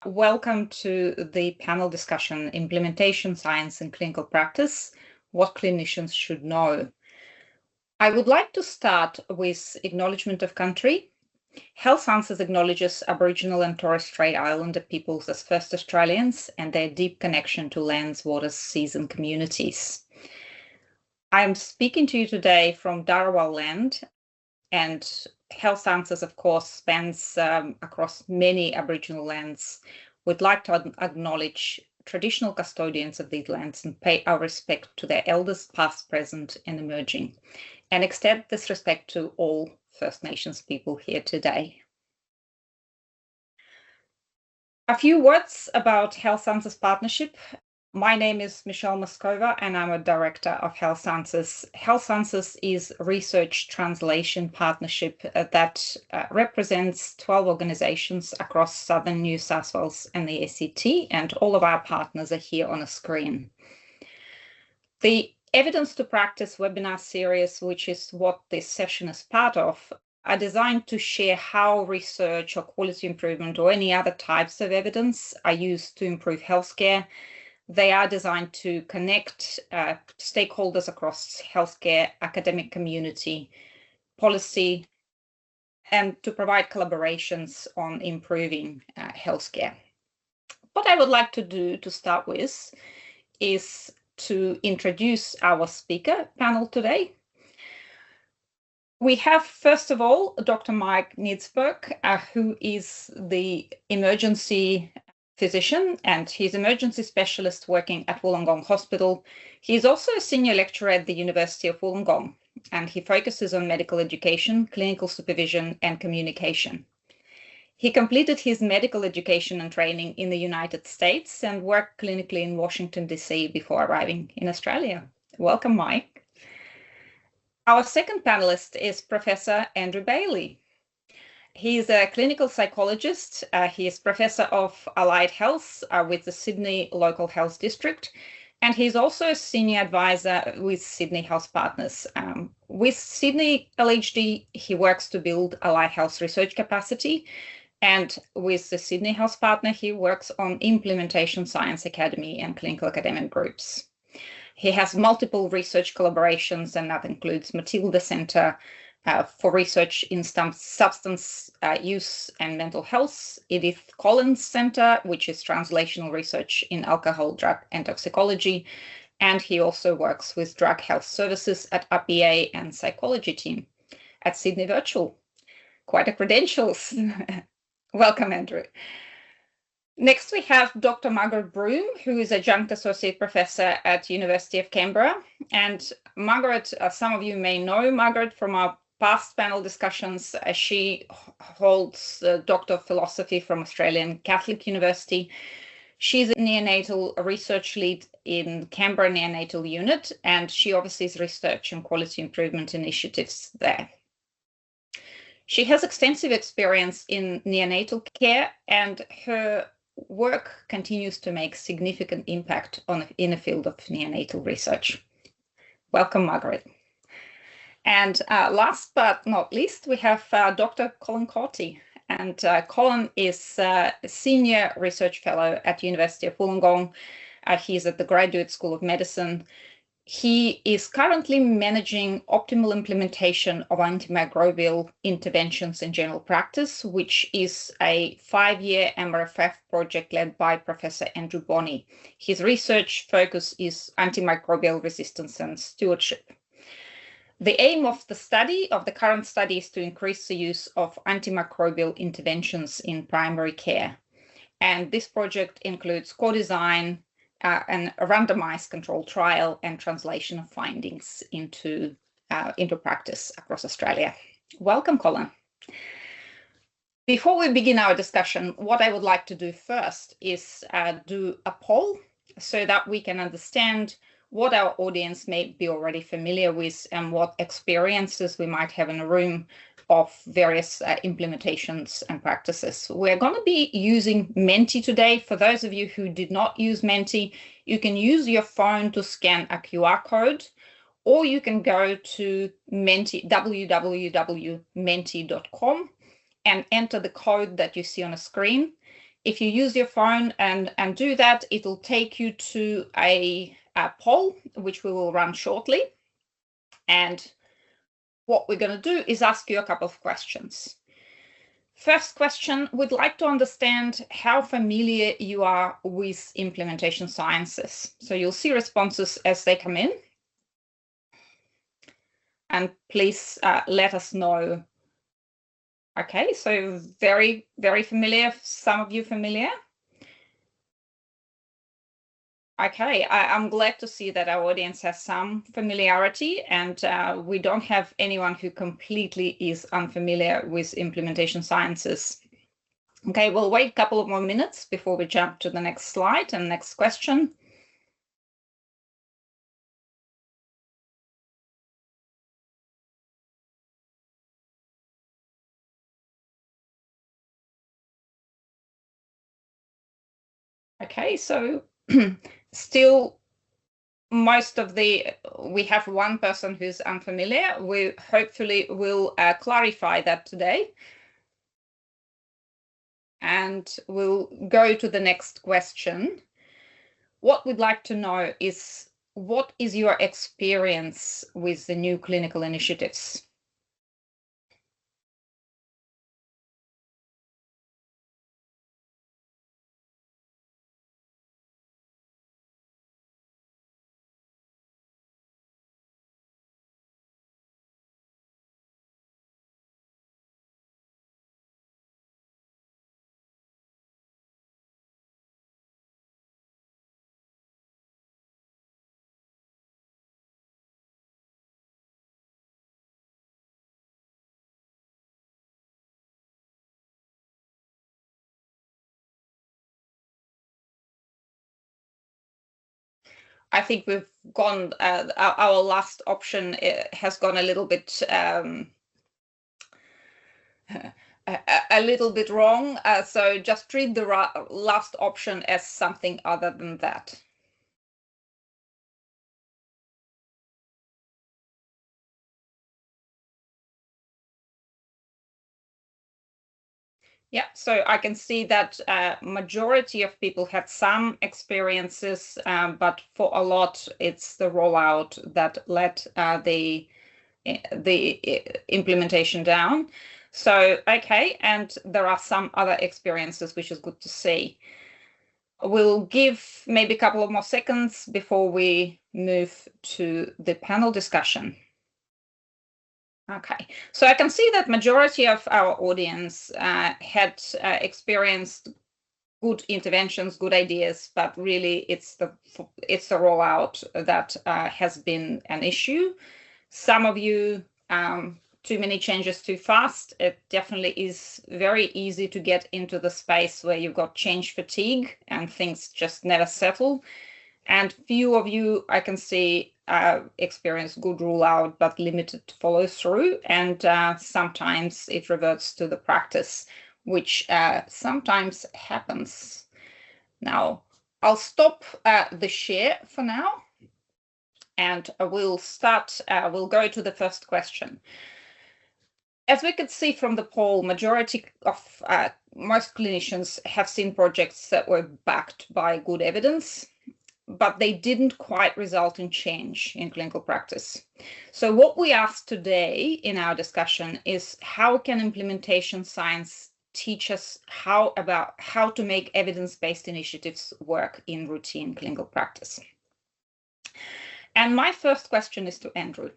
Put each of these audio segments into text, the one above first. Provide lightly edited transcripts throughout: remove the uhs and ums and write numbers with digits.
Welcome to the panel discussion, Implementation Science in Clinical Practice, What Clinicians Should Know. I would like to start with acknowledgement of country. Health Sciences acknowledges Aboriginal and Torres Strait Islander peoples as first Australians and their deep connection to lands, waters, seas and communities. I am speaking to you today from Darawal land, and Health Sciences, of course, spans across many Aboriginal lands. We'd like to acknowledge traditional custodians of these lands and pay our respect to their elders, past, present, and emerging, and extend this respect to all First Nations people here today. A few words about Health Sciences Partnership. My name is Michelle Moskova, and I'm a director of Health Sciences. Health Sciences is a research translation partnership that represents 12 organizations across southern New South Wales and the ACT, and all of our partners are here on a screen. The Evidence to Practice webinar series, which is what this session is part of, are designed to share how research or quality improvement or any other types of evidence are used to improve healthcare. They are designed to connect stakeholders across healthcare, academic community, policy, and to provide collaborations on improving healthcare. What I would like to do to start with is to introduce our speaker panel today. We have, first of all, Dr. Mike Niedzberg, who is the emergency physician, and he's emergency specialist working at Wollongong Hospital. He's also a senior lecturer at the University of Wollongong, and he focuses on medical education, clinical supervision, and communication. He completed his medical education and training in the United States and worked clinically in Washington, D.C. before arriving in Australia. Welcome, Mike. Our second panelist is Professor Andrew Bailey. He is a clinical psychologist. He is Professor of Allied Health with the Sydney Local Health District, and he's also a Senior Advisor with Sydney Health Partners. With Sydney LHD, he works to build Allied Health research capacity, and with the Sydney Health Partner, he works on Implementation Science Academy and clinical academic groups. He has multiple research collaborations, and that includes Matilda Centre, for research in substance use and mental health, Edith Collins Center, which is translational research in alcohol, drug, and toxicology. And he also works with Drug Health Services at RPA and psychology team at Sydney Virtual. Quite a credentials. Welcome, Andrew. Next, we have Dr. Margaret Broom, who is adjunct associate professor at University of Canberra. And Margaret, some of you may know Margaret from our past panel discussions. She holds the Doctor of Philosophy from Australian Catholic University. She's a neonatal research lead in Canberra Neonatal Unit, and she oversees research and quality improvement initiatives there. She has extensive experience in neonatal care, and her work continues to make significant impact in the field of neonatal research. Welcome, Margaret. And last but not least, we have Dr. Colin Corty. And Colin is a Senior Research Fellow at the University of Wollongong. He's at the Graduate School of Medicine. He is currently managing optimal implementation of antimicrobial interventions in general practice, which is a 5-year MRFF project led by Professor Andrew Bonney. His research focus is antimicrobial resistance and stewardship. The aim of the current study is to increase the use of antimicrobial interventions in primary care. And this project includes co-design, and a randomized controlled trial and translation of findings into practice across Australia. Welcome, Colin. Before we begin our discussion, what I would like to do first is do a poll so that we can understand what our audience may be already familiar with and what experiences we might have in a room of various implementations and practices. We're going to be using Menti today. For those of you who did not use Menti, you can use your phone to scan a QR code, or you can go to www.menti.com and enter the code that you see on the screen. If you use your phone and do that, it'll take you to a poll, which we will run shortly. And what we're going to do is ask you a couple of questions. First question, we'd like to understand how familiar you are with implementation sciences. So you'll see responses as they come in. And please let us know. Okay, so very, very familiar. Some of you familiar. Okay, I'm glad to see that our audience has some familiarity, and we don't have anyone who completely is unfamiliar with implementation sciences. Okay, we'll wait a couple of more minutes before we jump to the next slide and next question. Okay, so still we have one person who's unfamiliar. We hopefully will clarify that today. And we'll go to the next question. What we'd like to know is, what is your experience with the new clinical initiatives? I think we've gone, our last option has gone a little bit a little bit wrong. So just treat the last option as something other than that. Yeah, so I can see that majority of people had some experiences, but for a lot, it's the rollout that let the implementation down. So, okay, and there are some other experiences, which is good to see. We'll give maybe a couple of more seconds before we move to the panel discussion. Okay, so I can see that majority of our audience had experienced good interventions, good ideas, but really it's the rollout that has been an issue. Some of you, too many changes too fast. It definitely is very easy to get into the space where you've got change fatigue and things just never settle. And few of you, I can see, experience good rollout, but limited follow through. And sometimes it reverts to the practice, which sometimes happens. Now, I'll stop the share for now, and we'll go to the first question. As we could see from the poll, majority of most clinicians have seen projects that were backed by good evidence, but they didn't quite result in change in clinical practice. So what we asked today in our discussion is, how can implementation science teach us how to make evidence-based initiatives work in routine clinical practice? And my first question is to Andrew.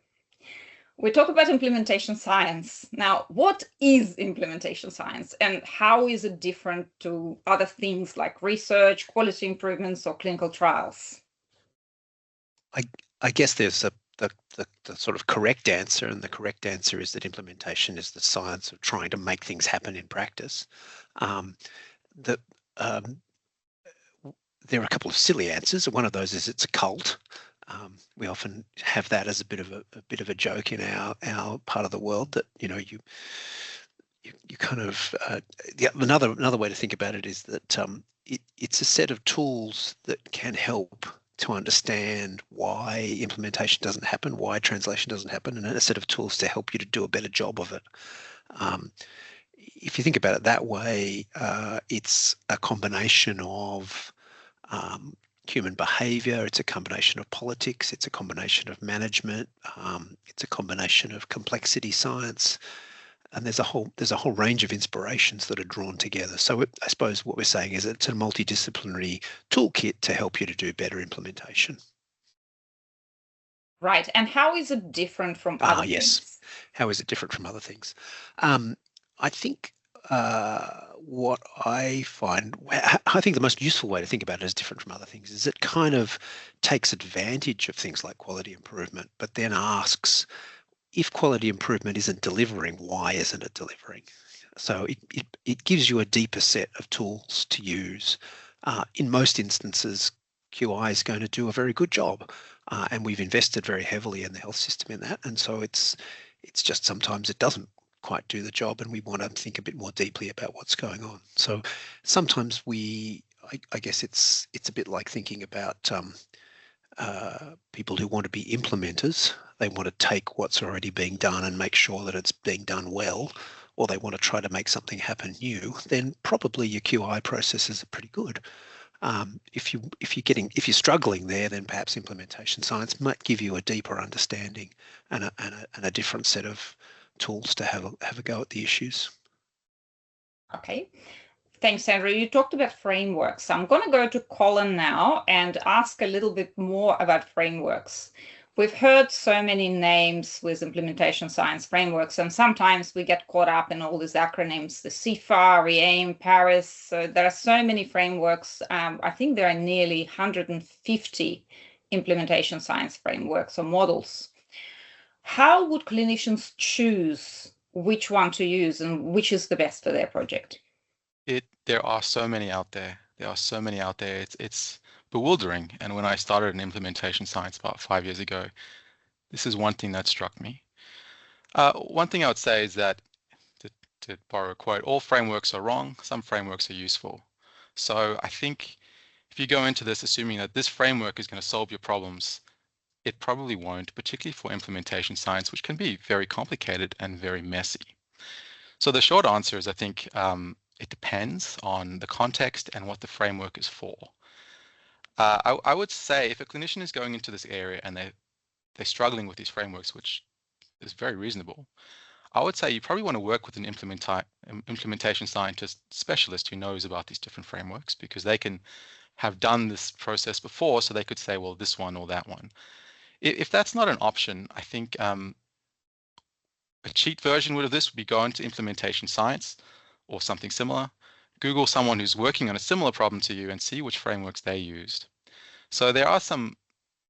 We talk about implementation science. Now, what is implementation science, and how is it different to other things like research, quality improvements, or clinical trials? I guess there's the sort of correct answer, and the correct answer is that implementation is the science of trying to make things happen in practice. There are a couple of silly answers. One of those is it's a cult. We often have that as a bit of a joke in our part of the world, that you kind of another way to think about it is that it's a set of tools that can help to understand why implementation doesn't happen, why translation doesn't happen, and a set of tools to help you to do a better job of it. if you think about it that way, it's a combination of human behavior, it's a combination of politics, it's a combination of management, it's a combination of complexity science, and there's a whole range of inspirations that are drawn together. So I suppose what we're saying is it's a multidisciplinary toolkit to help you to do better implementation. Right. And how is it different from other Yes. things? How is it different from other things? I think what I find, I think the most useful way to think about it as different from other things is it kind of takes advantage of things like quality improvement, but then asks, if quality improvement isn't delivering, why isn't it delivering? So it gives you a deeper set of tools to use. In most instances, QI is going to do a very good job, and we've invested very heavily in the health system in that. And so it's just sometimes it doesn't quite do the job, and we want to think a bit more deeply about what's going on. So sometimes I guess it's a bit like thinking about people who want to be implementers. They want to take what's already being done and make sure that it's being done well, or they want to try to make something happen new. Then probably your QI processes are pretty good. If you're struggling there, then perhaps implementation science might give you a deeper understanding and a different set of tools to have a go at the issues. Okay. Thanks, Andrew. You talked about frameworks. I'm going to go to Colin now and ask a little bit more about frameworks. We've heard so many names with implementation science frameworks, and sometimes we get caught up in all these acronyms, the CIFAR, REAIM, Paris. So there are so many frameworks. I think there are nearly 150 implementation science frameworks or models. How would clinicians choose which one to use and which is the best for their project? There are so many out there. There are so many out there. It's bewildering. And when I started in implementation science about 5 years ago, this is one thing that struck me. One thing I would say is that, to borrow a quote, all frameworks are wrong. Some frameworks are useful. So I think if you go into this assuming that this framework is going to solve your problems, it probably won't, particularly for implementation science, which can be very complicated and very messy. So the short answer is I think it depends on the context and what the framework is for. I would say if a clinician is going into this area and they're struggling with these frameworks, which is very reasonable, I would say you probably want to work with an implementation scientist specialist who knows about these different frameworks, because they can have done this process before, so they could say, well, this one or that one. If that's not an option, I think a cheat version of this would be go into implementation science or something similar, Google someone who's working on a similar problem to you and see which frameworks they used. So there are some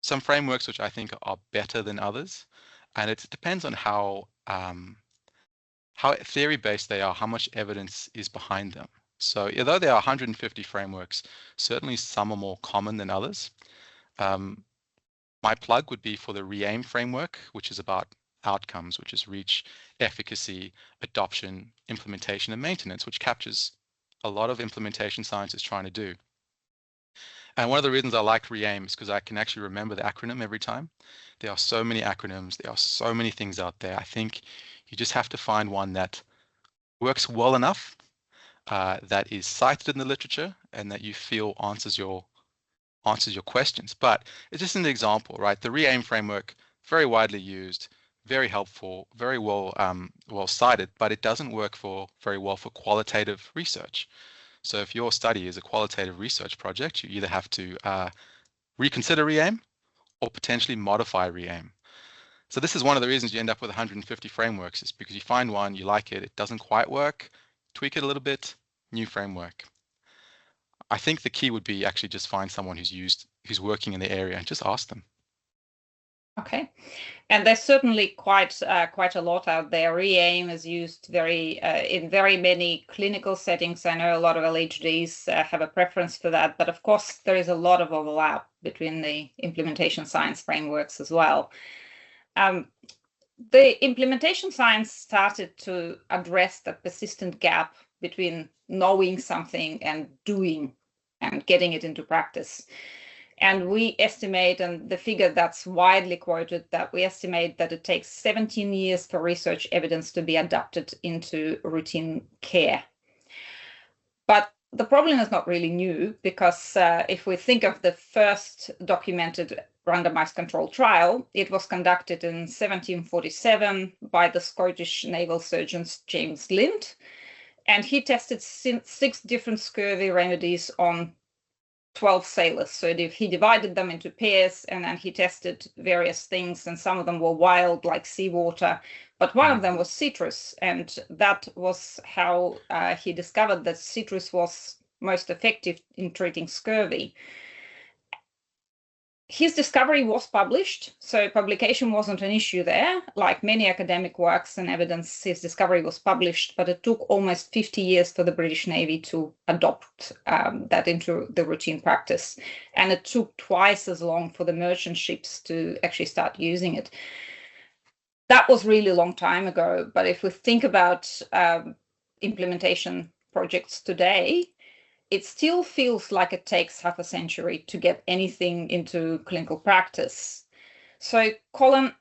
frameworks which I think are better than others, and it depends on how theory-based they are, how much evidence is behind them. So although there are 150 frameworks, certainly some are more common than others. My plug would be for the REAIM framework, which is about outcomes, which is reach, efficacy, adoption, implementation, and maintenance, which captures a lot of implementation science is trying to do. And one of the reasons I like REAIM is because I can actually remember the acronym every time. There are so many acronyms, there are so many things out there. I think you just have to find one that works well enough, that is cited in the literature, and that you feel answers your questions. But it's just an example, right? The REAIM framework, very widely used, very helpful, very well cited, but it doesn't work very well for qualitative research. So if your study is a qualitative research project, you either have to reconsider REAIM or potentially modify REAIM. So this is one of the reasons you end up with 150 frameworks, is because you find one, you like it, it doesn't quite work, tweak it a little bit, new framework. I think the key would be actually just find someone who's working in the area and just ask them. Okay, and there's certainly quite a lot out there. REAIM is used in very many clinical settings. I know a lot of LHDs have a preference for that, but of course there is a lot of overlap between the implementation science frameworks as well. The implementation science started to address the persistent gap between knowing something and doing and getting it into practice. And we estimate, and the figure that's widely quoted, that we estimate that it takes 17 years for research evidence to be adapted into routine care. But the problem is not really new, because if we think of the first documented randomized controlled trial, it was conducted in 1747 by the Scottish naval surgeon James Lind, and he tested 6 different scurvy remedies on 12 sailors. So he divided them into pairs, and then he tested various things, and some of them were wild, like seawater, but one of them was citrus, and that was how he discovered that citrus was most effective in treating scurvy. His discovery was published, so publication wasn't an issue there. Like many academic works and evidence, his discovery was published, but it took almost 50 years for the British Navy to adopt that into the routine practice. And it took twice as long for the merchant ships to actually start using it. That was really a long time ago, but if we think about implementation projects today, it still feels like it takes half a century to get anything into clinical practice. So, Colin,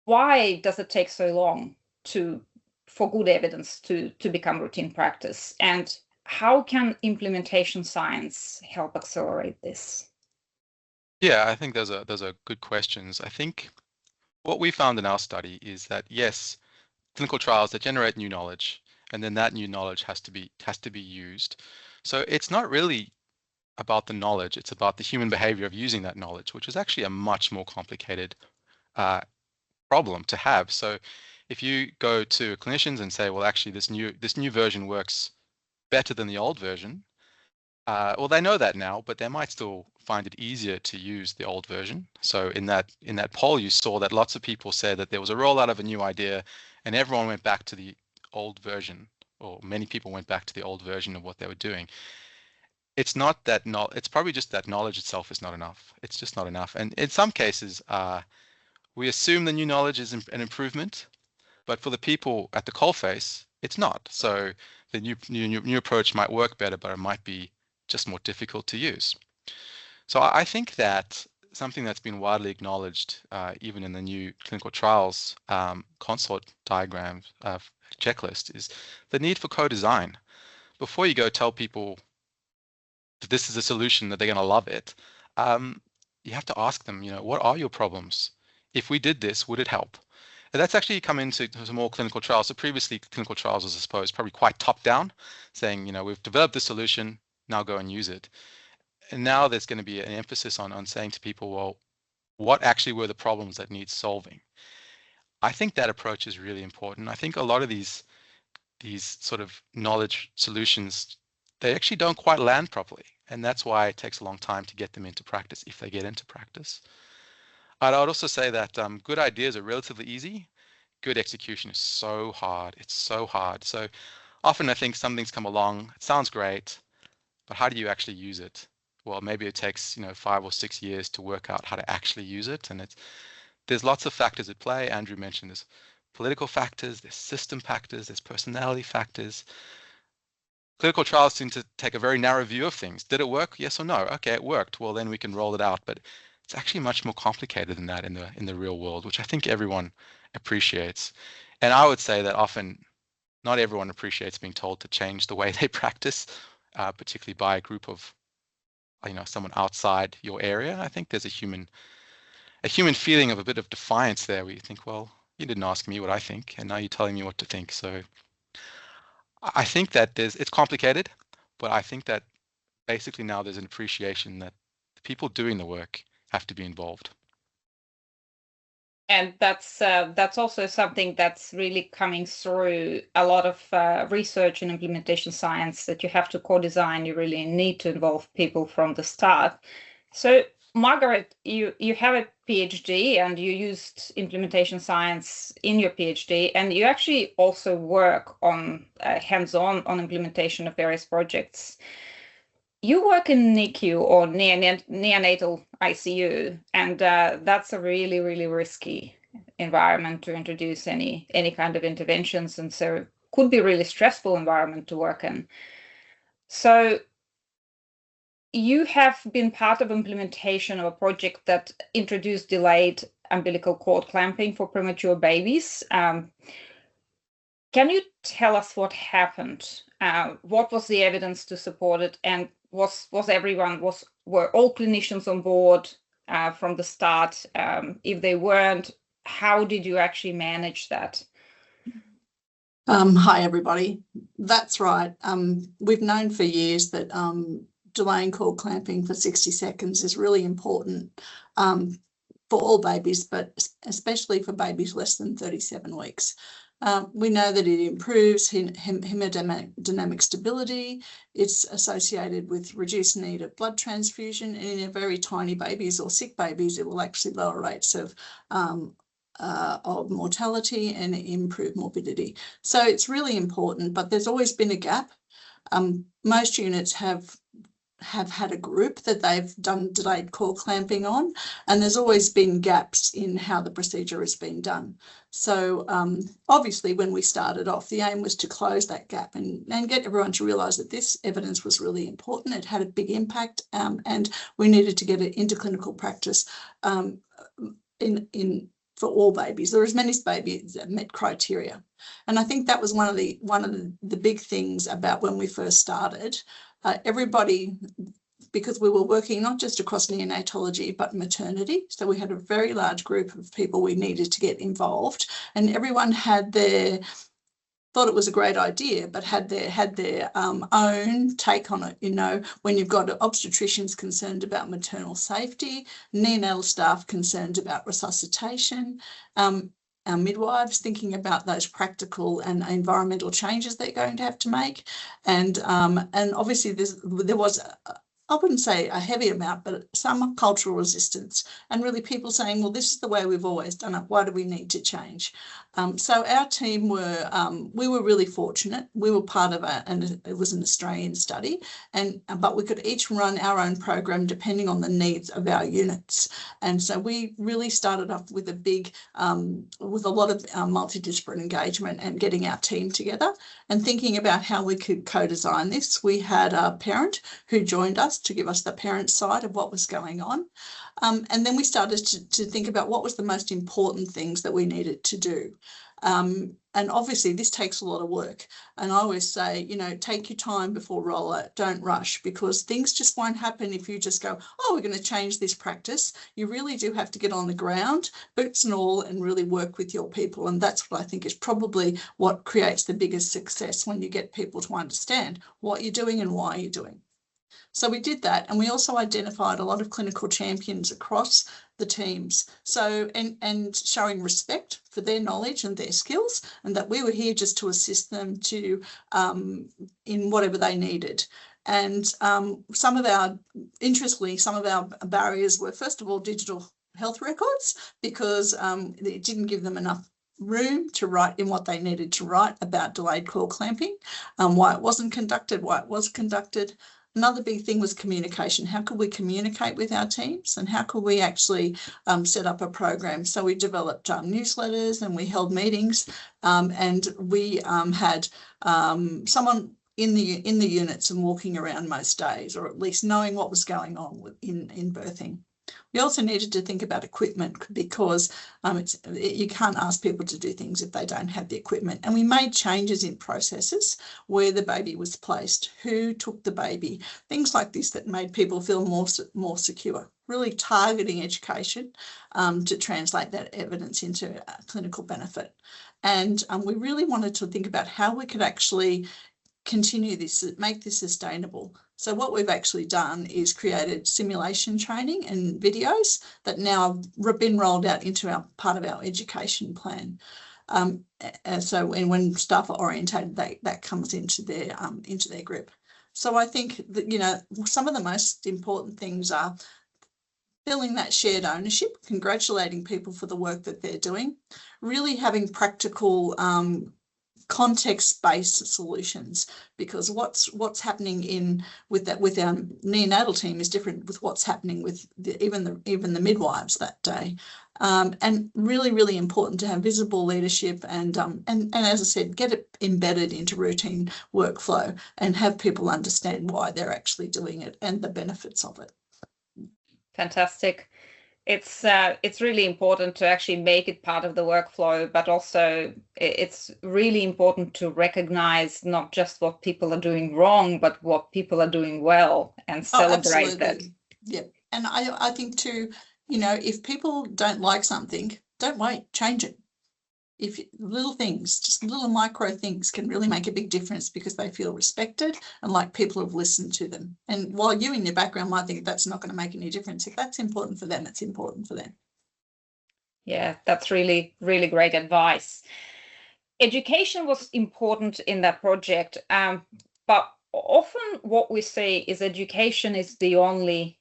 why does it take so long for good evidence to become routine practice? And how can implementation science help accelerate this? Yeah, I think those are good questions. I think what we found in our study is that, yes, clinical trials that generate new knowledge, and then that new knowledge has to be used. So it's not really about the knowledge, it's about the human behavior of using that knowledge, which is actually a much more complicated problem to have. So if you go to clinicians and say, well, actually this new version works better than the old version, well, they know that now, but they might still find it easier to use the old version. So in that poll, you saw that lots of people said that there was a rollout of a new idea, and everyone went back to the old version, or many people went back to the old version of what they were doing. It's not that it's probably just that knowledge itself is not enough. It's just not enough. And in some cases, we assume the new knowledge is an improvement, but for the people at the coalface, it's not. So the new approach might work better, but it might be just more difficult to use. So I think that something that's been widely acknowledged, even in the new clinical trials consort diagram checklist, is the need for co-design. Before you go tell people that this is a solution, that they're going to love it, you have to ask them, what are your problems? If we did this, would it help? And that's actually come into some more clinical trials. So previously, clinical trials was, I suppose, probably quite top-down, saying, we've developed this solution, now go and use it. And now there's going to be an emphasis on saying to people, well, what actually were the problems that need solving? I think that approach is really important. I think a lot of these sort of knowledge solutions, they actually don't quite land properly. And that's why it takes a long time to get them into practice, if they get into practice. I'd also say that good ideas are relatively easy. Good execution is so hard. It's so hard. So often I think something's come along, it sounds great, but how do you actually use it? Well, maybe it takes 5 or 6 years to work out how to actually use it, and there's lots of factors at play. Andrew mentioned there's political factors, there's system factors, there's personality factors. Clinical trials seem to take a very narrow view of things. Did it work? Yes or no? Okay, it worked. Well, then we can roll it out. But it's actually much more complicated than that in the real world, which I think everyone appreciates. And I would say that often not everyone appreciates being told to change the way they practice, particularly by a group of someone outside your area. I think there's a human feeling of a bit of defiance there, where you think, well, you didn't ask me what I think, and now you're telling me what to think. So I think that it's complicated, but I think that basically now there's an appreciation that the people doing the work have to be involved. And that's also something that's really coming through a lot of research and implementation science, that you have to co-design. You really need to involve people from the start. So, Margaret, you have a PhD and you used implementation science in your PhD, and you actually also work on hands-on on implementation of various projects. You work in NICU, or neonatal ICU, and that's a really, really risky environment to introduce any kind of interventions, and so it could be a really stressful environment to work in. So you have been part of implementation of a project that introduced delayed umbilical cord clamping for premature babies. Can you tell us what happened? What was the evidence to support it? And were all clinicians on board from the start? If they weren't, how did you actually manage that? Hi, everybody. That's right. We've known for years that delaying cord clamping for 60 seconds is really important for all babies, but especially for babies less than 37 weeks. We know that it improves hemodynamic stability. It's associated with reduced need of blood transfusion, and in very tiny babies or sick babies, it will actually lower rates of mortality and improve morbidity. So it's really important, but there's always been a gap. Most units have had a group that they've done delayed cord clamping on, and there's always been gaps in how the procedure has been done. So obviously when we started off, the aim was to close that gap and get everyone to realise that this evidence was really important. It had a big impact, and we needed to get it into clinical practice for all babies, or as many babies that met criteria. And I think that was one of the big things about when we first started. Everybody, because we were working not just across neonatology, but maternity. So we had a very large group of people we needed to get involved, and everyone thought it was a great idea, but had their own take on it. You know, when you've got obstetricians concerned about maternal safety, neonatal staff concerned about resuscitation, our midwives thinking about those practical and environmental changes they're going to have to make, and obviously there was I wouldn't say a heavy amount, but some cultural resistance, and really people saying, well, this is the way we've always done it. Why do we need to change? So our team we were really fortunate. We were part of it was an Australian study, but we could each run our own program depending on the needs of our units. And so we really started off with with a lot of multidisciplinary engagement and getting our team together and thinking about how we could co-design this. We had a parent who joined us to give us the parent side of what was going on. And then we started to think about what was the most important things that we needed to do. And obviously this takes a lot of work. And I always say, you know, take your time before rollout, don't rush, because things just won't happen if you just go, oh, we're going to change this practice. You really do have to get on the ground, boots and all, and really work with your people. And that's what I think is probably what creates the biggest success, when you get people to understand what you're doing and why you're doing. So we did that, and we also identified a lot of clinical champions across the teams. So, and showing respect for their knowledge and their skills, and that we were here just to assist them in whatever they needed. And interestingly, some of our barriers were, first of all, digital health records, because it didn't give them enough room to write in what they needed to write about delayed cord clamping, why it wasn't conducted, why it was conducted. Another big thing was communication. How could we communicate with our teams, and how could we actually set up a program? So we developed newsletters, and we held meetings, and we had someone in the units and walking around most days, or at least knowing what was going on in birthing. We also needed to think about equipment, because you can't ask people to do things if they don't have the equipment. And we made changes in processes, where the baby was placed, who took the baby, things like this that made people feel more secure, really targeting education to translate that evidence into clinical benefit. And we really wanted to think about how we could actually continue this, make this sustainable. So what we've actually done is created simulation training and videos that now have been rolled out into part of our education plan. And when staff are orientated, that comes into their group. So I think that, you know, some of the most important things are feeling that shared ownership, congratulating people for the work that they're doing, really having practical context-based solutions, because what's happening with our neonatal team is different with what's happening with even the midwives that day. And really, really important to have visible leadership and as I said, get it embedded into routine workflow and have people understand why they're actually doing it and the benefits of it. Fantastic. It's really important to actually make it part of the workflow, but also it's really important to recognize not just what people are doing wrong, but what people are doing well and celebrate that. Yeah. And I think too, you know, if people don't like something, don't wait, change it. If little things, just little micro things can really make a big difference because they feel respected and like people have listened to them. And while you in your background might think that's not going to make any difference, if that's important for them, it's important for them. Yeah, that's really, really great advice. Education was important in that project, but often what we say is education is the only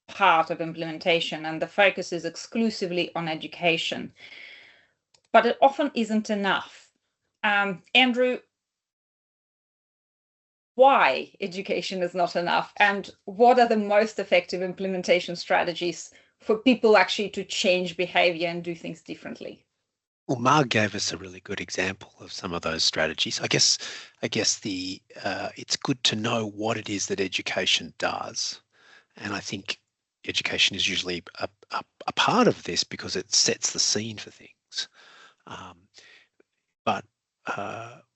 part of implementation and the focus is exclusively on education. But it often isn't enough. Andrew, why education is not enough, and what are the most effective implementation strategies for people actually to change behavior and do things differently? Well, Marg gave us a really good example of some of those strategies. I guess it's good to know what it is that education does, and I think education is usually a part of this because it sets the scene for things. But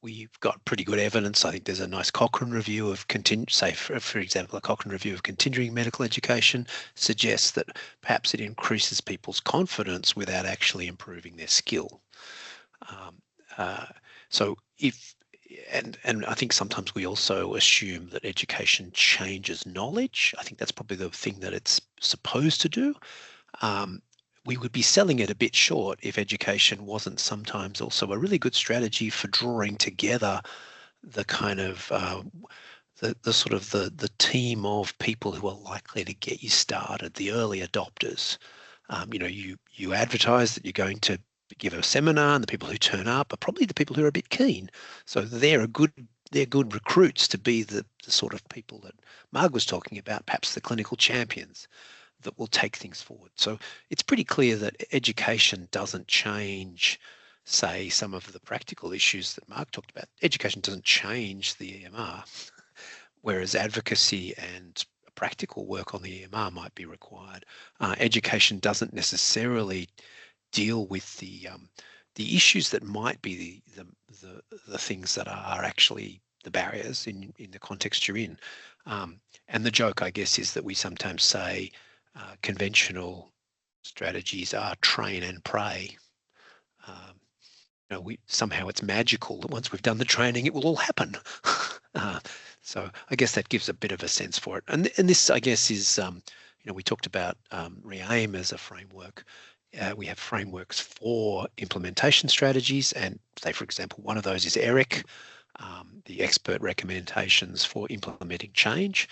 we've got pretty good evidence. I think there's a nice Cochrane review of for example, a Cochrane review of continuing medical education suggests that perhaps it increases people's confidence without actually improving their skill. So and I think sometimes we also assume that education changes knowledge. I think that's probably the thing that it's supposed to do. We would be selling it a bit short if education wasn't sometimes also a really good strategy for drawing together the kind of the sort of the team of people who are likely to get you started, the early adopters. You know, you advertise that you're going to give a seminar, and the people who turn up are probably the people who are a bit keen. So they're good recruits to be the sort of people that Marg was talking about, perhaps the clinical champions that will take things forward. So it's pretty clear that education doesn't change, say, some of the practical issues that Marg talked about. Education doesn't change the EMR, whereas advocacy and practical work on the EMR might be required. Education doesn't necessarily deal with the issues that might be the things that are actually the barriers in the context you're in. And the joke, I guess, is that we sometimes say conventional strategies are train and pray. You know, somehow it's magical that once we've done the training, it will all happen. So I guess that gives a bit of a sense for it. And this, I guess, is you know, we talked about REAIM as a framework. We have frameworks for implementation strategies, and say, for example, one of those is ERIC, the expert recommendations for implementing change.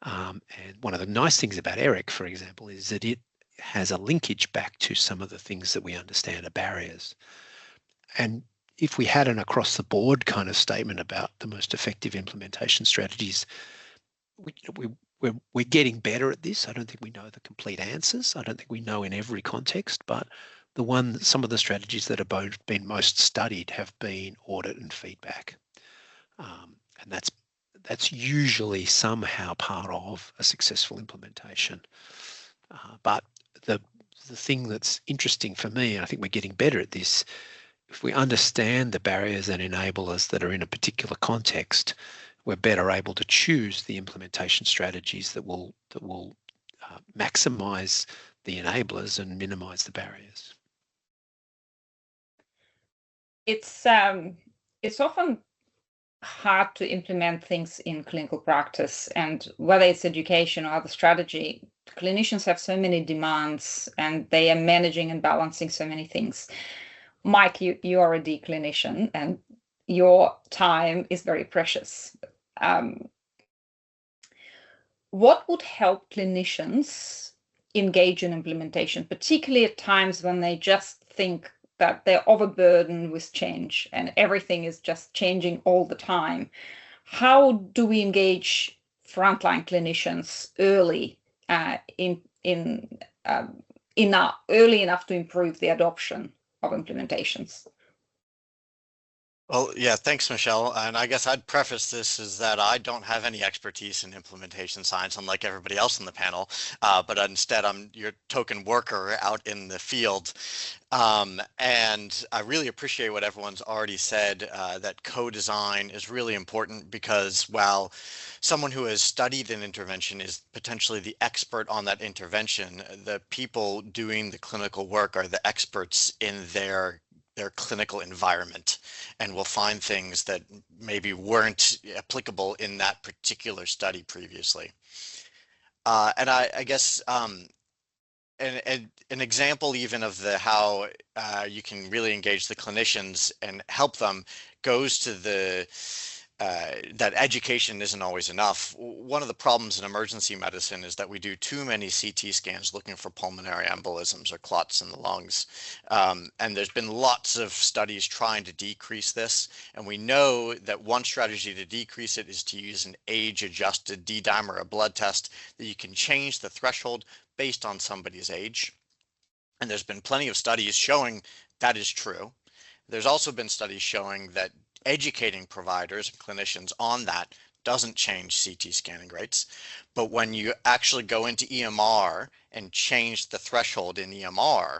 And one of the nice things about ERIC, for example, is that it has a linkage back to some of the things that we understand are barriers. And if we had an across the board kind of statement about the most effective implementation strategies, we're getting better at this. I don't think we know the complete answers. I don't think we know in every context, but some of the strategies that have been most studied have been audit and feedback. And that's usually somehow part of a successful implementation. But the thing that's interesting for me, and I think we're getting better at this, if we understand the barriers and enablers that are in a particular context, we're better able to choose the implementation strategies that will maximize the enablers and minimize the barriers. It's often hard to implement things in clinical practice, and whether it's education or other strategy, clinicians have so many demands and they are managing and balancing so many things. Mike, you are a D clinician and your time is very precious. What would help clinicians engage in implementation, particularly at times when they just think that they're overburdened with change and everything is just changing all the time. How do we engage frontline clinicians early early enough to improve the adoption of implementations? Well, yeah, thanks, Michelle. And I guess I'd preface this is that I don't have any expertise in implementation science, unlike everybody else on the panel, but instead I'm your token worker out in the field. And I really appreciate what everyone's already said, that co-design is really important, because while someone who has studied an intervention is potentially the expert on that intervention, the people doing the clinical work are the experts in their clinical environment, and will find things that maybe weren't applicable in that particular study previously. And I guess an example even of how you can really engage the clinicians and help them goes to that education isn't always enough. One of the problems in emergency medicine is that we do too many CT scans looking for pulmonary embolisms or clots in the lungs. And there's been lots of studies trying to decrease this. And we know that one strategy to decrease it is to use an age-adjusted D-dimer, a blood test that you can change the threshold based on somebody's age. And there's been plenty of studies showing that is true. There's also been studies showing that educating providers and clinicians on that doesn't change CT scanning rates. But when you actually go into EMR and change the threshold in EMR,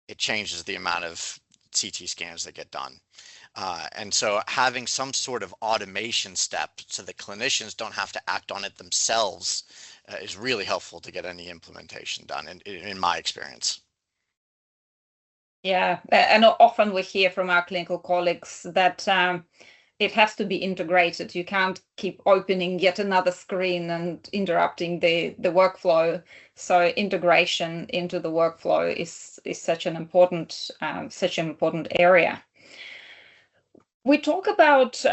it changes the amount of CT scans that get done. And so having some sort of automation step so the clinicians don't have to act on it themselves is really helpful to get any implementation done, in my experience. Yeah, and often we hear from our clinical colleagues that it has to be integrated. You can't keep opening yet another screen and interrupting the workflow. So integration into the workflow is such an important area. We talk about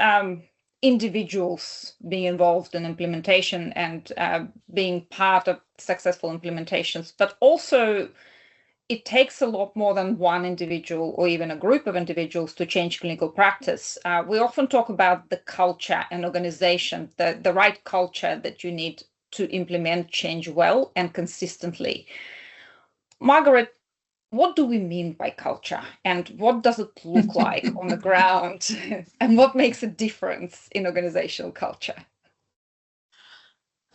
individuals being involved in implementation and being part of successful implementations, but also it takes a lot more than one individual or even a group of individuals to change clinical practice. We often talk about the culture and organization, the right culture that you need to implement change well and consistently. Margaret, what do we mean by culture, and what does it look like on the ground, and what makes a difference in organizational culture?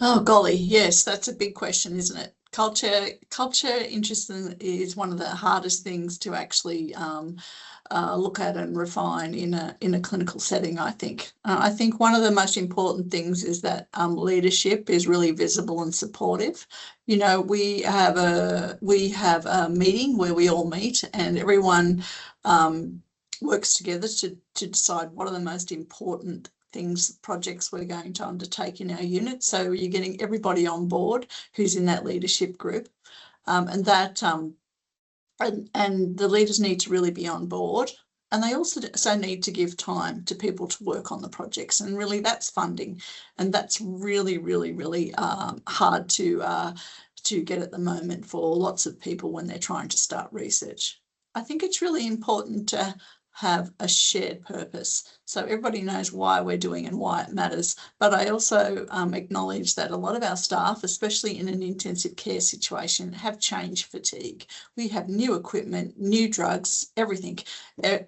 Oh, golly, yes, that's a big question, isn't it? Culture, interesting, is one of the hardest things to actually look at and refine in a clinical setting, I think. I think one of the most important things is that leadership is really visible and supportive. You know, we have a meeting where we all meet and everyone works together to decide what are the most important projects we're going to undertake in our unit. So you're getting everybody on board who's in that leadership group, and the leaders need to really be on board. And they also need to give time to people to work on the projects, and really that's funding, and that's really, really, really hard to get at the moment for lots of people when they're trying to start research. I think it's really important to have a shared purpose, so everybody knows why we're doing and why it matters. But I also acknowledge that a lot of our staff, especially in an intensive care situation, have change fatigue. We have new equipment, new drugs, everything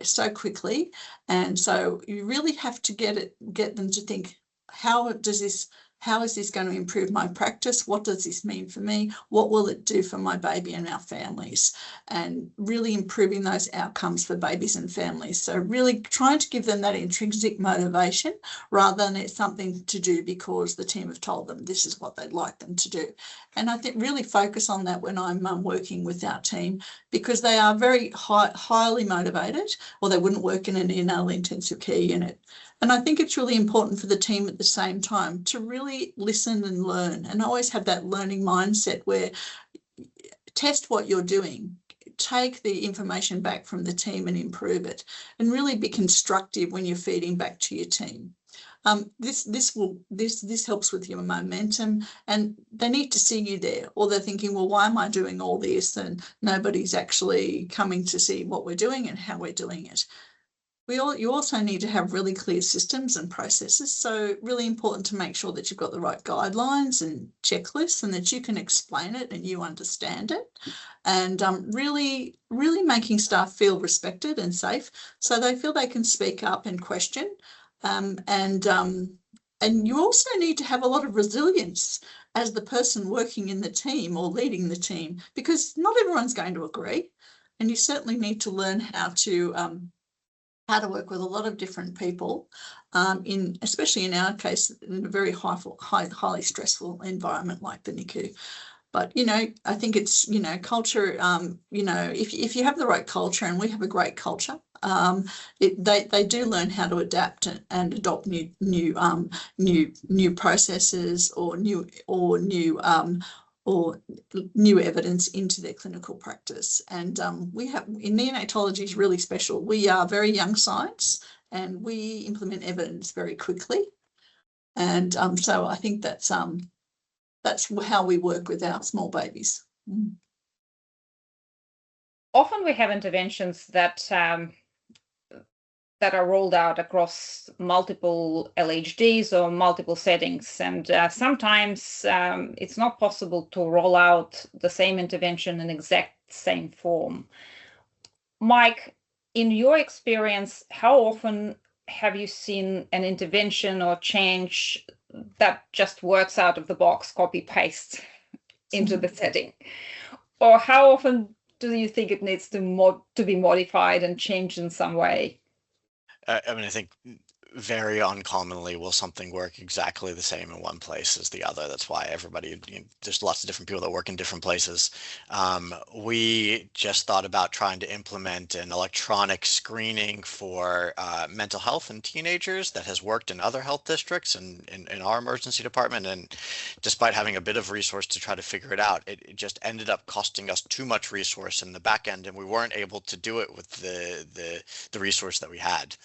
so quickly, and so you really have to get them to think, how is this going to improve my practice? What does this mean for me? What will it do for my baby and our families? And really improving those outcomes for babies and families. So really trying to give them that intrinsic motivation rather than it's something to do because the team have told them this is what they'd like them to do. And I think really focus on that when I'm working with our team, because they are very highly motivated, or they wouldn't work in an neonatal intensive care unit. And I think it's really important for the team at the same time to really listen and learn, and always have that learning mindset where test what you're doing, take the information back from the team and improve it, and really be constructive when you're feeding back to your team. this helps with your momentum, and they need to see you there, or they're thinking, well, why am I doing all this and nobody's actually coming to see what we're doing and how we're doing it. You also need to have really clear systems and processes. So really important to make sure that you've got the right guidelines and checklists and that you can explain it and you understand it. And really making staff feel respected and safe so they feel they can speak up and question. And you also need to have a lot of resilience as the person working in the team or leading the team, because not everyone's going to agree. And you certainly need to learn how to work with a lot of different people, especially in our case, in a very highly stressful environment like the NICU. But, I think it's, culture, if you have the right culture, and we have a great culture, they do learn how to adapt and adopt new processes or new evidence into their clinical practice. And we have, in neonatology is really special. We are very young science and we implement evidence very quickly. And so I think that's how we work with our small babies. Often we have interventions that are rolled out across multiple LHDs or multiple settings. And sometimes it's not possible to roll out the same intervention in exact same form. Mike, in your experience, how often have you seen an intervention or change that just works out of the box, copy paste into the setting? Or how often do you think it needs to be modified and changed in some way? I think very uncommonly will something work exactly the same in one place as the other. That's why everybody, there's lots of different people that work in different places. We just thought about trying to implement an electronic screening for mental health in teenagers that has worked in other health districts and in our emergency department. And despite having a bit of resource to try to figure it out, it just ended up costing us too much resource in the back end, and we weren't able to do it with the resource that we had.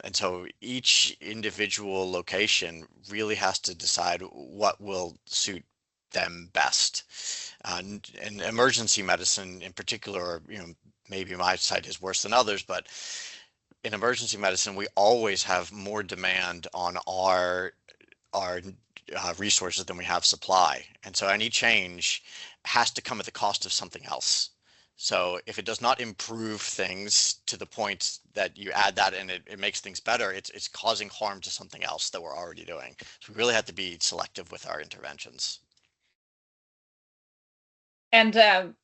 And so each individual location really has to decide what will suit them best. And emergency medicine in particular, maybe my site is worse than others, but in emergency medicine, we always have more demand on our resources than we have supply. And so any change has to come at the cost of something else. So if it does not improve things to the point that you add that and it makes things better, it's causing harm to something else that we're already doing. So we really have to be selective with our interventions. And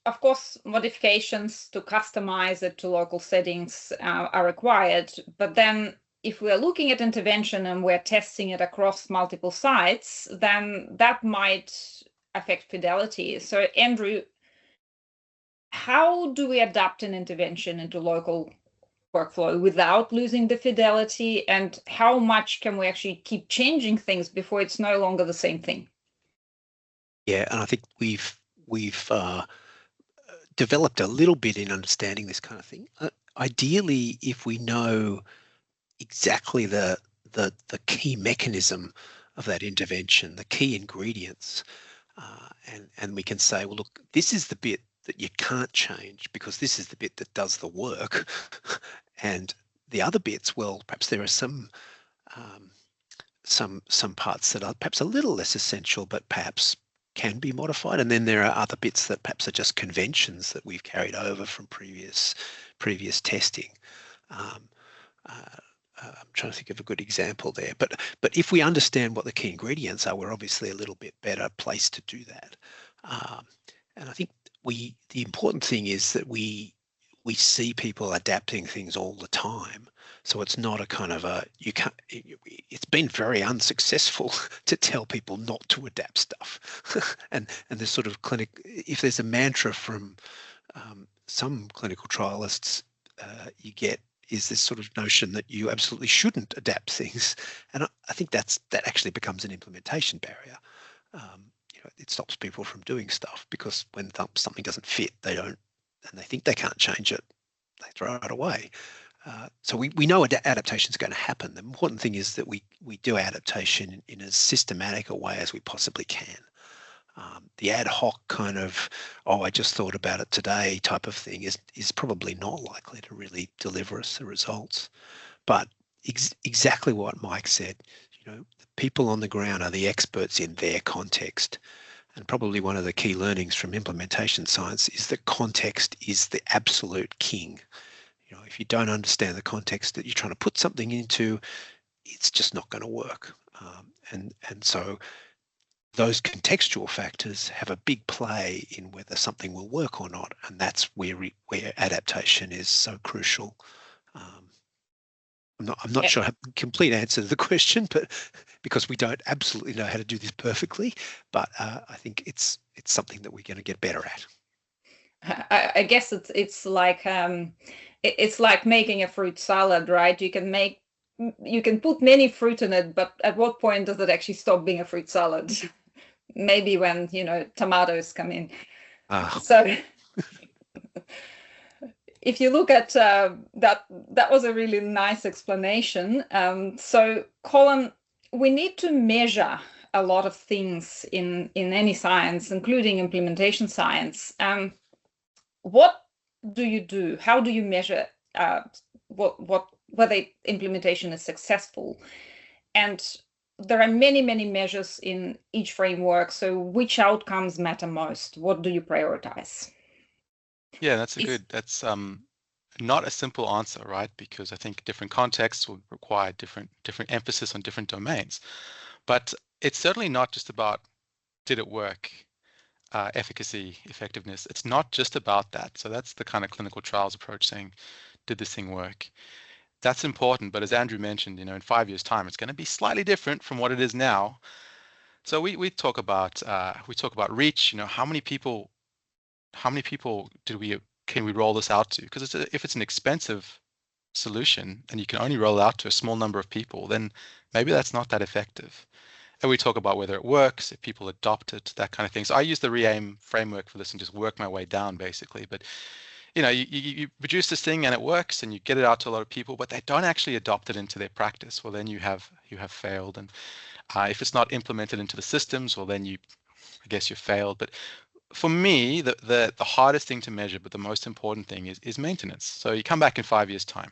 of course, modifications to customize it to local settings are required. But then if we're looking at intervention and we're testing it across multiple sites, then that might affect fidelity. So Andrew, how do we adapt an intervention into local workflow without losing the fidelity, and how much can we actually keep changing things before it's no longer the same thing? Yeah, and I think we've developed a little bit in understanding this kind of thing. Ideally, if we know exactly the key mechanism of that intervention, the key ingredients, and we can say, well, look, this is the bit that you can't change because this is the bit that does the work, and the other bits, well, perhaps there are some parts that are perhaps a little less essential, but perhaps can be modified, and then there are other bits that perhaps are just conventions that we've carried over from previous testing. I'm trying to think of a good example there, but if we understand what the key ingredients are, we're obviously a little bit better placed to do that. And I think the important thing is that we see people adapting things all the time. So it's not a kind of it's been very unsuccessful to tell people not to adapt stuff. and there's sort of if there's a mantra from some clinical trialists, you get is this sort of notion that you absolutely shouldn't adapt things. And I think that actually becomes an implementation barrier. It stops people from doing stuff because when something doesn't fit, they think they can't change it, they throw it away. So we know adaptation is going to happen. The important thing is that we do adaptation in as systematic a way as we possibly can. The ad hoc kind of, oh, I just thought about it today type of thing is probably not likely to really deliver us the results. But exactly what Mike said, the people on the ground are the experts in their context. And probably one of the key learnings from implementation science is that context is the absolute king. If you don't understand the context that you're trying to put something into, it's just not going to work. And so those contextual factors have a big play in whether something will work or not, and that's where adaptation is so crucial. I'm not sure I have a complete answer to the question, but because we don't absolutely know how to do this perfectly, but I think it's something that we're going to get better at. I guess it's like making a fruit salad, right? You can put many fruit in it, but at what point does it actually stop being a fruit salad? Maybe when tomatoes come in. So if you look at that was a really nice explanation. So Colin, we need to measure a lot of things in any science, including implementation science. What do you do? How do you measure whether implementation is successful? And there are many measures in each framework. So which outcomes matter most? What do you prioritize? Yeah, that's not a simple answer, right? Because I think different contexts will require different emphasis on different domains. But it's certainly not just about did it work, efficacy, effectiveness. It's not just about that. So that's the kind of clinical trials approach, saying, did this thing work? That's important, but as Andrew mentioned, in 5 years' time, it's going to be slightly different from what it is now. So we talk about reach. How many people can we roll this out to? Because if it's an expensive solution and you can only roll it out to a small number of people, then maybe that's not that effective. And we talk about whether it works, if people adopt it, that kind of thing. So I use the REAIM framework for this and just work my way down, basically. But you produce this thing and it works and you get it out to a lot of people, but they don't actually adopt it into their practice. Well, then you have failed. And if it's not implemented into the systems, well, then I guess you failed. But for me, the hardest thing to measure, but the most important thing is maintenance. So you come back in 5 years' time.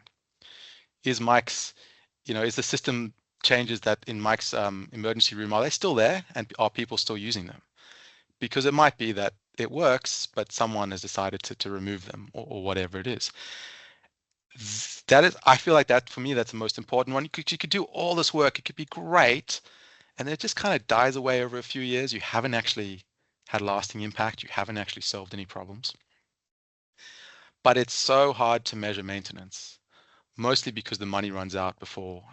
Is the system changes that in Mike's emergency room, are they still there and are people still using them? Because it might be that it works, but someone has decided to remove them or whatever it is. I feel like that, for me, that's the most important one. You could do all this work, it could be great, and it just kind of dies away over a few years. You haven't actually had lasting impact. You haven't actually solved any problems. But it's so hard to measure maintenance, mostly because the money runs out before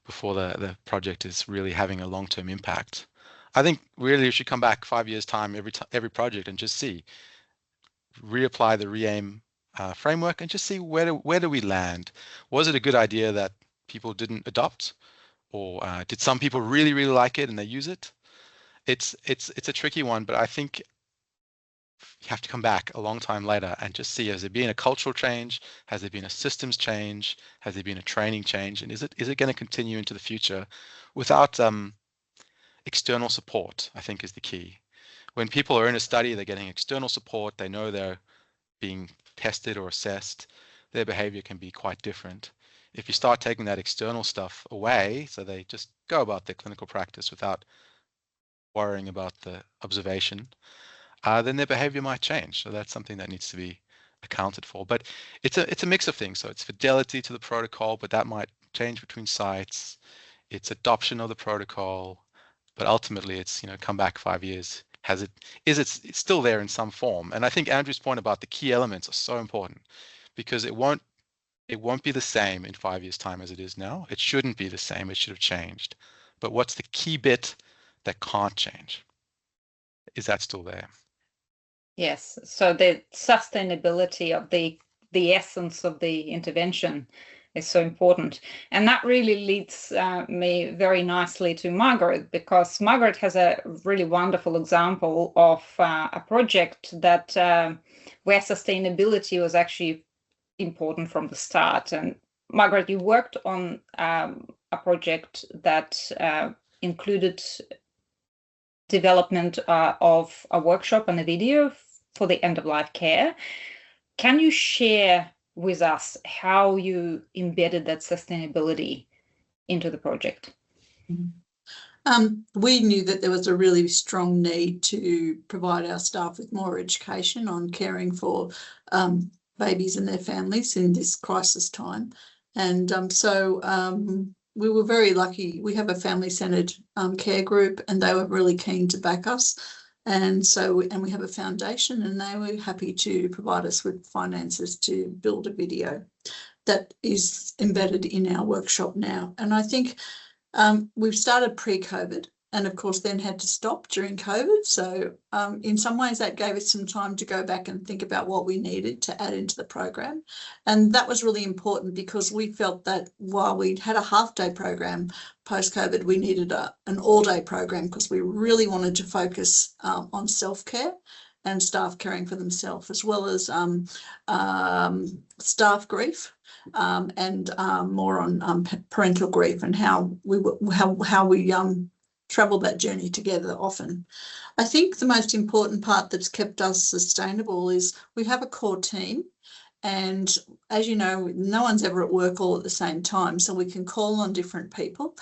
the project is really having a long-term impact. I think really you should come back 5 years' time every project and just reapply the REAIM framework and just see where do we land. Was it a good idea that people didn't adopt, or did some people really like it and they use it? It's a tricky one, but I think you have to come back a long time later and just see, has there been a cultural change? Has there been a systems change? Has there been a training change? And is it going to continue into the future without external support? I think is the key. When people are in a study, they're getting external support. They know they're being tested or assessed. Their behavior can be quite different. If you start taking that external stuff away, so they just go about their clinical practice without worrying about the observation, then their behavior might change. So that's something that needs to be accounted for. But it's a mix of things. So it's fidelity to the protocol, but that might change between sites. It's adoption of the protocol, but ultimately it's come back 5 years. It's still there in some form? And I think Andrew's point about the key elements are so important, because it won't be the same in 5 years' time as it is now. It shouldn't be the same. It should have changed. But what's the key bit that can't change? Is that still there? Yes. So the sustainability of the essence of the intervention is so important. And that really leads me very nicely to Margaret, because Margaret has a really wonderful example of a project that where sustainability was actually important from the start. And Margaret, you worked on a project that included development of a workshop and a video for the end-of-life care. Can you share with us how you embedded that sustainability into the project? We knew that there was a really strong need to provide our staff with more education on caring for babies and their families in this crisis time. And so we were very lucky. We have a family-centred care group, and they were really keen to back us. And so, and we have a foundation, and they were happy to provide us with finances to build a video that is embedded in our workshop now. And I think we've started pre-COVID, and of course then had to stop during COVID. So in some ways that gave us some time to go back and think about what we needed to add into the program. And that was really important because we felt that while we'd had a half-day program post-COVID, we needed an all-day program because we really wanted to focus on self-care and staff caring for themselves, as well as staff grief. And more on parental grief and how we travel that journey together often. I think the most important part that's kept us sustainable is we have a core team, and as you know, no one's ever at work all at the same time, so we can call on different people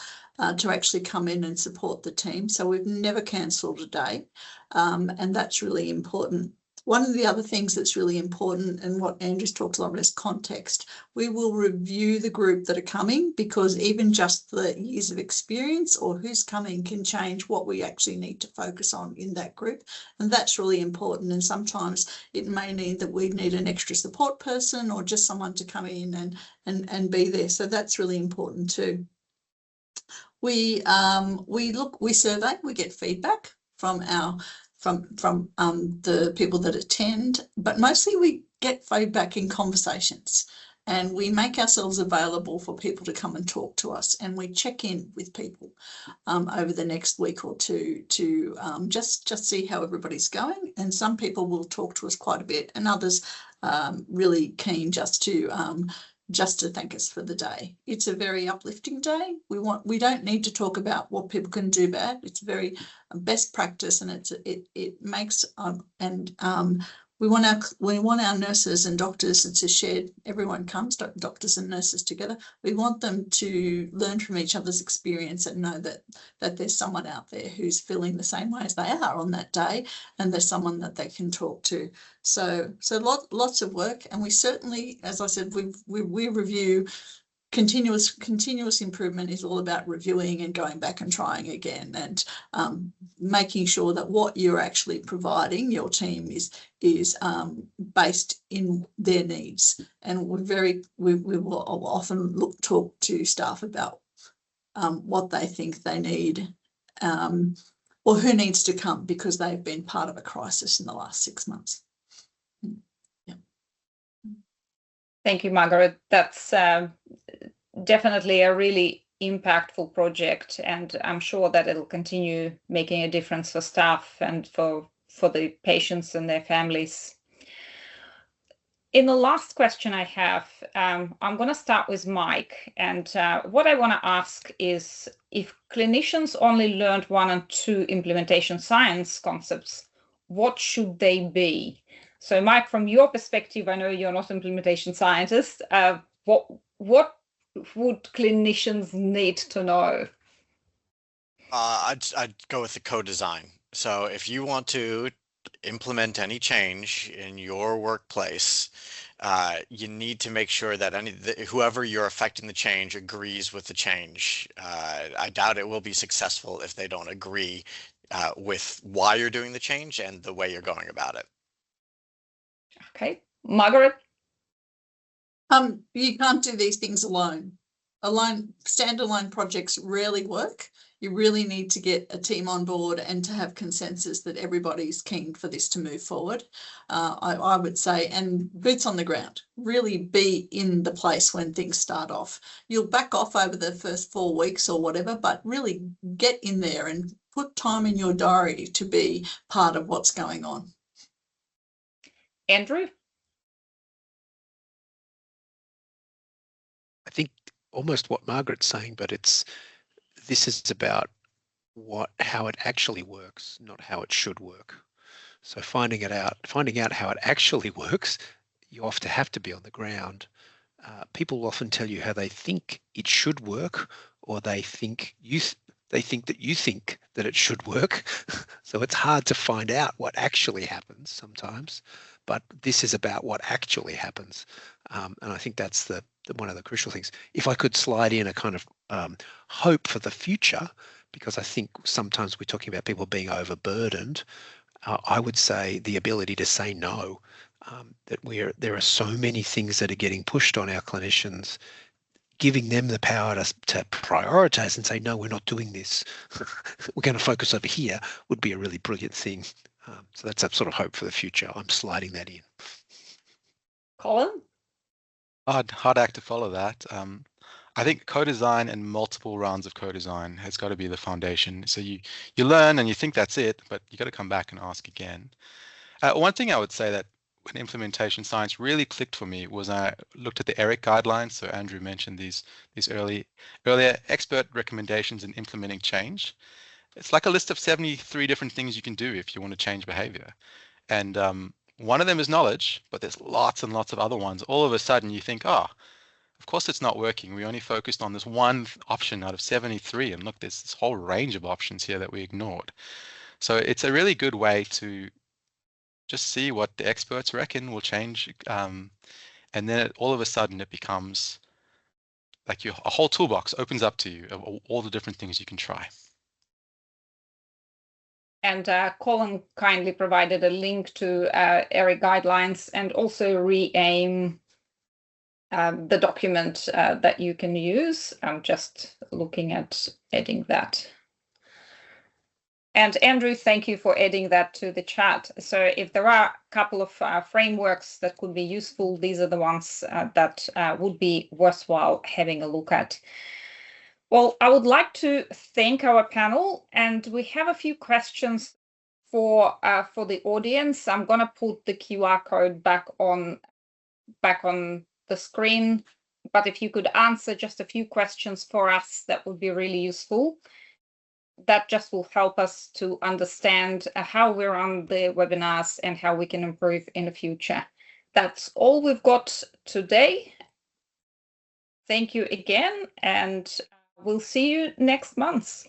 to actually come in and support the team. So we've never cancelled a day, and that's really important. One of the other things that's really important, and what Andrew's talked a lot about, is context. We will review the group that are coming, because even just the years of experience or who's coming can change what we actually need to focus on in that group. And that's really important. And sometimes it may mean that we need an extra support person or just someone to come in and be there. So that's really important too. We survey, we get feedback from the people that attend, but mostly we get feedback in conversations, and we make ourselves available for people to come and talk to us, and we check in with people over the next week or two to just see how everybody's going. And some people will talk to us quite a bit, and others really keen just to thank us for the day. It's a very uplifting day. We don't need to talk about what people can do bad. It's very best practice, and it makes we want our nurses and doctors. It's a shared, everyone comes, doctors and nurses together. We want them to learn from each other's experience and know that there's someone out there who's feeling the same way as they are on that day, and there's someone that they can talk to. So lots of work, and we certainly, as I said, we review. Continuous improvement is all about reviewing and going back and trying again, and making sure that what you're actually providing your team is based in their needs. And we will often talk to staff about what they think they need, or who needs to come because they've been part of a crisis in the last 6 months. Thank you, Margaret. That's definitely a really impactful project, and I'm sure that it'll continue making a difference for staff and for the patients and their families. In the last question I have, I'm going to start with Mike, and what I want to ask is, if clinicians only learned 1 and 2 implementation science concepts, what should they be? So Mike, from your perspective, I know you're not an implementation scientist. What would clinicians need to know? I'd go with the co-design. So if you want to implement any change in your workplace, you need to make sure that whoever you're affecting the change agrees with the change. I doubt it will be successful if they don't agree with why you're doing the change and the way you're going about it. Okay, Margaret? You can't do these things alone. Standalone projects rarely work. You really need to get a team on board and to have consensus that everybody's keen for this to move forward. I would say, and boots on the ground, really be in the place when things start off. You'll back off over the first 4 weeks or whatever, but really get in there and put time in your diary to be part of what's going on. Andrew? almost what Margaret's saying, but this is about how it actually works, not how it should work. So finding out how it actually works, you often have to be on the ground. People often tell you how they think it should work, or they think that you think that it should work. So it's hard to find out what actually happens sometimes, but this is about what actually happens. And I think that's one of the crucial things. If I could slide in a kind of hope for the future, because I think sometimes we're talking about people being overburdened, I would say the ability to say no. That there are so many things that are getting pushed on our clinicians, giving them the power to prioritize and say, no, we're not doing this. We're going to focus over here would be a really brilliant thing. So that's that sort of hope for the future. I'm sliding that in. Colin? Hard act to follow that. I think co-design and multiple rounds of co-design has got to be the foundation. So you learn and you think that's it, but you got to come back and ask again. One thing I would say that when implementation science really clicked for me was I looked at the ERIC guidelines. So Andrew mentioned these earlier expert recommendations in implementing change. It's like a list of 73 different things you can do if you want to change behavior. And one of them is knowledge, but there's lots and lots of other ones. All of a sudden you think, oh, of course it's not working. We only focused on this one option out of 73. And look, there's this whole range of options here that we ignored. So it's a really good way to just see what the experts reckon will change. And then all of a sudden it becomes like a whole toolbox opens up to you of all the different things you can try. And Colin kindly provided a link to ERIC guidelines and also re-aim the document that you can use. I'm just looking at adding that. And Andrew, thank you for adding that to the chat. So if there are a couple of frameworks that could be useful, these are the ones that would be worthwhile having a look at. Well, I would like to thank our panel, and we have a few questions for the audience. I'm going to put the QR code back on the screen, but if you could answer just a few questions for us, that would be really useful. That just will help us to understand how we run the webinars and how we can improve in the future. That's all we've got today. Thank you again, and we'll see you next month.